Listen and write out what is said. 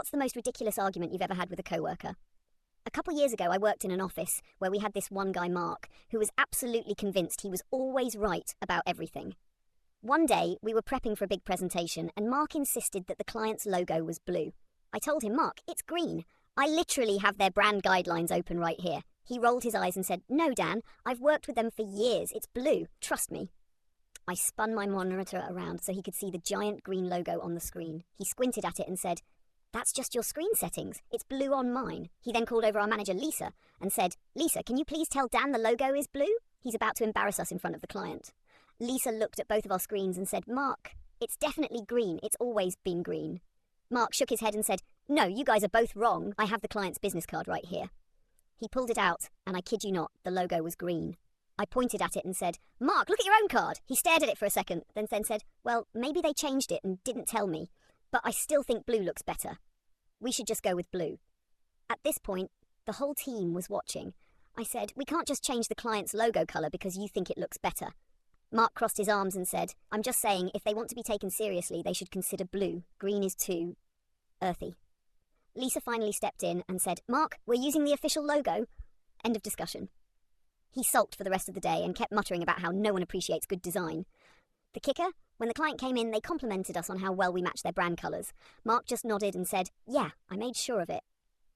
what's the most ridiculous argument you've ever had with a coworker? A couple years ago, I worked in an office where we had this one guy, Mark, who was absolutely convinced he was always right about everything. One day, we were prepping for a big presentation, and Mark insisted that the client's logo was blue. I told him, Mark, it's green. I literally have their brand guidelines open right here. He rolled his eyes and said, no, Dan, I've worked with them for years. It's blue. Trust me. I spun my monitor around so he could see the giant green logo on the screen. He squinted at it and said, that's just your screen settings. It's blue on mine. He then called over our manager, Lisa, and said, Lisa, can you please tell Dan the logo is blue? He's about to embarrass us in front of the client. Lisa looked at both of our screens and said, Mark, it's definitely green. It's always been green. Mark shook his head and said, no, you guys are both wrong. I have the client's business card right here. He pulled it out, and I kid you not, the logo was green. I pointed at it and said, Mark, look at your own card. He stared at it for a second, then said, well, maybe they changed it and didn't tell me, but I still think blue looks better. We should just go with blue. At this point, the whole team was watching. I said, we can't just change the client's logo colour because you think it looks better. Mark crossed his arms and said, I'm just saying if they want to be taken seriously, they should consider blue. Green is too earthy. Lisa finally stepped in and said, Mark, we're using the official logo. End of discussion. He sulked for the rest of the day and kept muttering about how no one appreciates good design. The kicker? When the client came in, they complimented us on how well we matched their brand colours. Mark just nodded and said, yeah, I made sure of it.